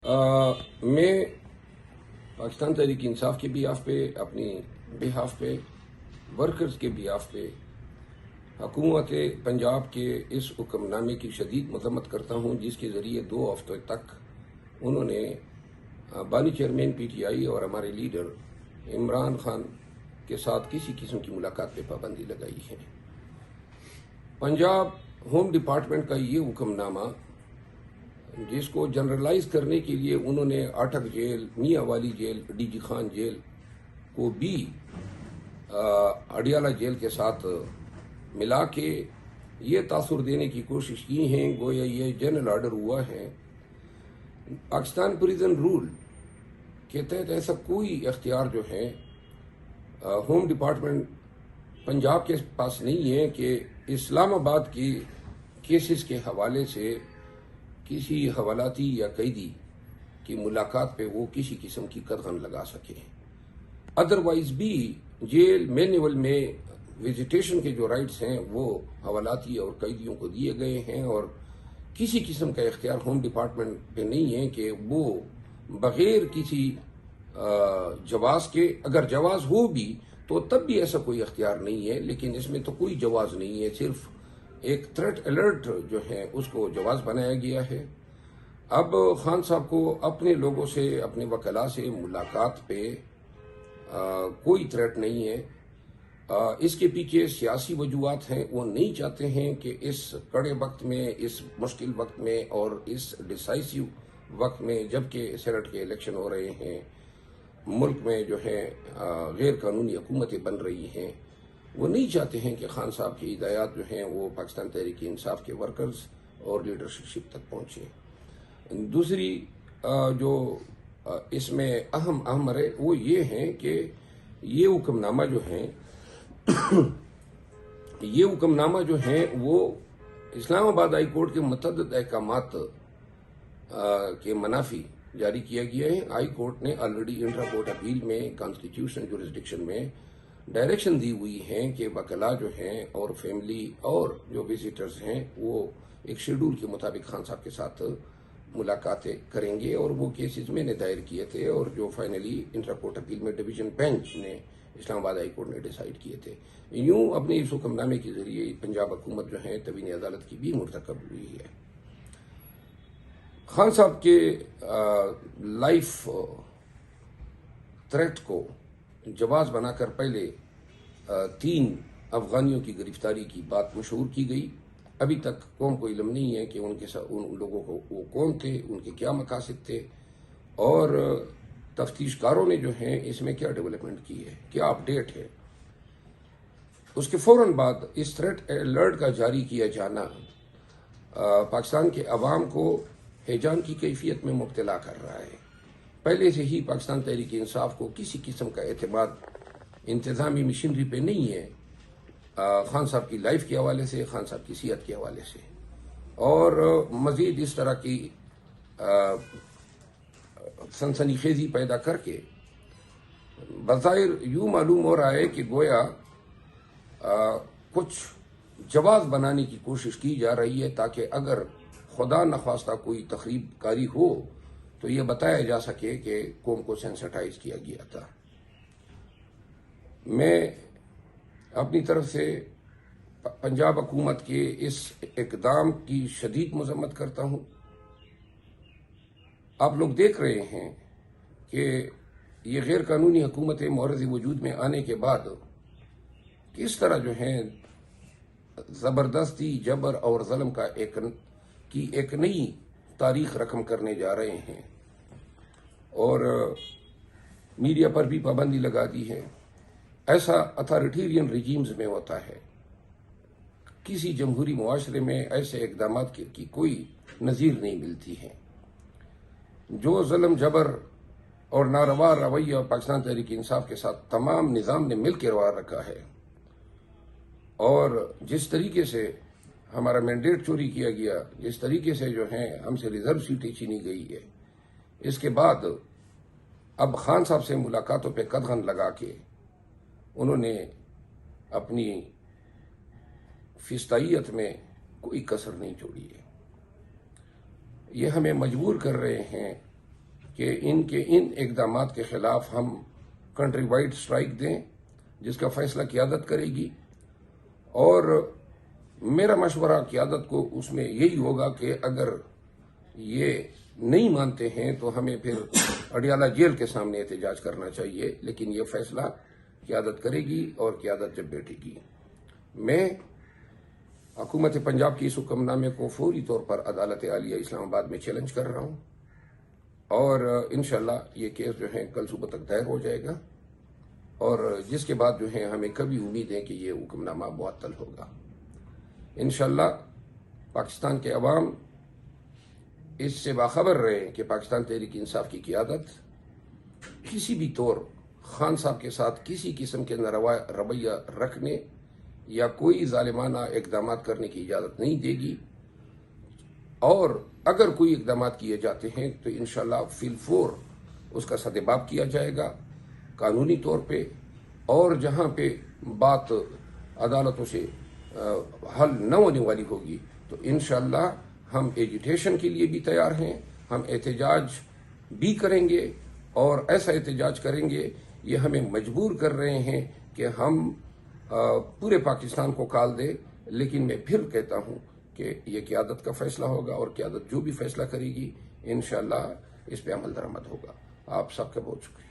میں پاکستان تحریک انصاف کے بیہاف پہ، اپنی بیہاف پہ، ورکرز کے بیہاف پہ حکومت پنجاب کے اس حکم نامے کی شدید مذمت کرتا ہوں، جس کے ذریعے 2 ہفتوں تک انہوں نے بانی چیئرمین پی ٹی آئی اور ہمارے لیڈر عمران خان کے ساتھ کسی قسم کی ملاقات پہ پابندی لگائی ہے۔ پنجاب ہوم ڈپارٹمنٹ کا یہ حکم نامہ، جس کو جنرلائز کرنے کے لیے انہوں نے اٹک jail, Mianwali jail, D G Khan jail کو بھی اڈیالہ جیل کے ساتھ ملا کے یہ تاثر دینے کی کوشش کی ہے گویا یہ جنرل آرڈر ہوا ہے۔ پاکستان پریزن رول کے تحت ایسا کوئی اختیار جو ہے ہوم ڈپارٹمنٹ پنجاب کے پاس نہیں ہے کہ اسلام آباد کی کیسز کے حوالے سے کسی حوالاتی یا قیدی کی ملاقات پہ وہ کسی قسم کی قدغن لگا سکے۔ ادروائز بھی جیل مینیول میں وزیٹیشن کے جو رائٹس ہیں وہ حوالاتی اور قیدیوں کو دیے گئے ہیں، اور کسی قسم کا اختیار ہوم ڈپارٹمنٹ پہ نہیں ہے کہ وہ بغیر کسی جواز کے، اگر جواز ہو بھی تو تب بھی ایسا کوئی اختیار نہیں ہے، لیکن اس میں تو کوئی جواز نہیں ہے، صرف ایک تھریٹ الرٹ جو ہے اس کو جواز بنایا گیا ہے۔ اب خان صاحب کو اپنے لوگوں سے، اپنے وکلاء سے ملاقات پہ کوئی تھریٹ نہیں ہے۔ اس کے پیچھے سیاسی وجوہات ہیں، وہ نہیں چاہتے ہیں کہ اس کڑے وقت میں، اس مشکل وقت میں اور اس ڈیسائسو وقت میں، جبکہ سینٹ کے الیکشن ہو رہے ہیں، ملک میں جو ہے غیر قانونی حکومتیں بن رہی ہیں، وہ نہیں چاہتے ہیں کہ خان صاحب کی ہدایات جو ہیں وہ پاکستان تحریک انصاف کے ورکرز اور لیڈرشپ تک پہنچے۔ دوسری جو اس میں اہم ہے وہ یہ ہے کہ یہ حکم نامہ جو ہے یہ حکم نامہ جو ہے وہ اسلام آباد ہائی کورٹ کے متعدد احکامات کے منافی جاری کیا گیا ہے۔ ہائی کورٹ نے آلریڈی انٹرا کورٹ اپیل میں کانسٹیٹیوشن جورسڈکشن میں ڈائریکشن دی ہوئی ہے کہ وکلاء جو ہیں اور فیملی اور جو وزیٹرز ہیں وہ ایک شیڈول کے مطابق خان صاحب کے ساتھ ملاقاتیں کریں گے، اور وہ کیسز میں نے دائر کیے تھے اور جو فائنلی انٹرا کورٹ اپیل میں ڈویژن بینچ نے اسلام آباد ہائی کورٹ نے ڈیسائیڈ کیے تھے۔ یوں اپنے اس حکم نامے کے ذریعے پنجاب حکومت جو ہے توہین عدالت کی بھی مرتکب ہوئی ہے۔ خان صاحب کے لائف تھریٹ کو جواز بنا کر پہلے 3 افغانیوں کی گرفتاری کی بات مشہور کی گئی۔ ابھی تک قوم کو علم نہیں ہے کہ ان لوگوں کو وہ کون تھے، ان کے کیا مقاصد تھے، اور تفتیش کاروں نے جو ہیں اس میں کیا ڈیولپمنٹ کی ہے، کیا اپڈیٹ ہے۔ اس کے فوراً بعد اس تھریٹ الرٹ کا جاری کیا جانا پاکستان کے عوام کو ہیجان کی کیفیت میں مبتلا کر رہا ہے۔ پہلے سے ہی پاکستان تحریک انصاف کو کسی قسم کا اعتماد انتظامی مشینری پہ نہیں ہے، خان صاحب کی لائف کے حوالے سے، خان صاحب کی صحت کے حوالے سے، اور مزید اس طرح کی سنسنی خیزی پیدا کر کے بظاہر یوں معلوم ہو رہا ہے کہ گویا کچھ جواز بنانے کی کوشش کی جا رہی ہے تاکہ اگر خدا نخواستہ کوئی تخریب کاری ہو تو یہ بتایا جا سکے کہ قوم کو سینسٹائز کیا گیا تھا۔ میں اپنی طرف سے پنجاب حکومت کے اس اقدام کی شدید مذمت کرتا ہوں۔ آپ لوگ دیکھ رہے ہیں کہ یہ غیر قانونی حکومتیں معرض وجود میں آنے کے بعد کس طرح جو ہیں زبردستی، جبر اور ظلم کا ایک نئی تاریخ رقم کرنے جا رہے ہیں، اور میڈیا پر بھی پابندی لگا دی ہے۔ ایسا اتھارٹیرین ریجیمز میں ہوتا ہے، کسی جمہوری معاشرے میں ایسے اقدامات کی کوئی نظیر نہیں ملتی ہے۔ جو ظلم، جبر اور ناروا رویہ پاکستان تحریک انصاف کے ساتھ تمام نظام نے مل کے روا رکھا ہے، اور جس طریقے سے ہمارا مینڈیٹ چوری کیا گیا، جس طریقے سے جو ہیں ہم سے ریزرو سیٹیں چھینی گئی ہے، اس کے بعد اب خان صاحب سے ملاقاتوں پہ قدغن لگا کے انہوں نے اپنی فسطائیت میں کوئی کسر نہیں چھوڑی ہے۔ یہ ہمیں مجبور کر رہے ہیں کہ ان کے ان اقدامات کے خلاف ہم کنٹری وائڈ اسٹرائک دیں، جس کا فیصلہ قیادت کرے گی۔ اور میرا مشورہ قیادت کو اس میں یہی ہوگا کہ اگر یہ نہیں مانتے ہیں تو ہمیں پھر اڈیالہ جیل کے سامنے احتجاج کرنا چاہیے، لیکن یہ فیصلہ قیادت کرے گی اور قیادت جب بیٹھے گی۔ میں حکومت پنجاب کی اس حکم نامے کو فوری طور پر عدالت عالیہ اسلام آباد میں چیلنج کر رہا ہوں، اور انشاءاللہ یہ کیس جو ہے کل صبح تک دائر ہو جائے گا، اور جس کے بعد جو ہے ہمیں کبھی امید ہے کہ یہ حکم نامہ معطل ہوگا۔ انشاءاللہ پاکستان کے عوام اس سے باخبر رہے کہ پاکستان تحریک انصاف کی قیادت کسی بھی طور خان صاحب کے ساتھ کسی قسم کے رویہ رکھنے یا کوئی ظالمانہ اقدامات کرنے کی اجازت نہیں دے گی، اور اگر کوئی اقدامات کیے جاتے ہیں تو انشاءاللہ فی الفور اس کا سدباب کیا جائے گا قانونی طور پہ، اور جہاں پہ بات عدالتوں سے حل نہ ہونے والی ہوگی تو انشاءاللہ ہم ایجیٹیشن کے لیے بھی تیار ہیں، ہم احتجاج بھی کریں گے، اور ایسا احتجاج کریں گے یہ ہمیں مجبور کر رہے ہیں کہ ہم پورے پاکستان کو کال دے، لیکن میں پھر کہتا ہوں کہ یہ قیادت کا فیصلہ ہوگا، اور قیادت جو بھی فیصلہ کرے گی انشاءاللہ اس پہ عمل درآمد ہوگا۔ آپ سب کا بہت شکریہ۔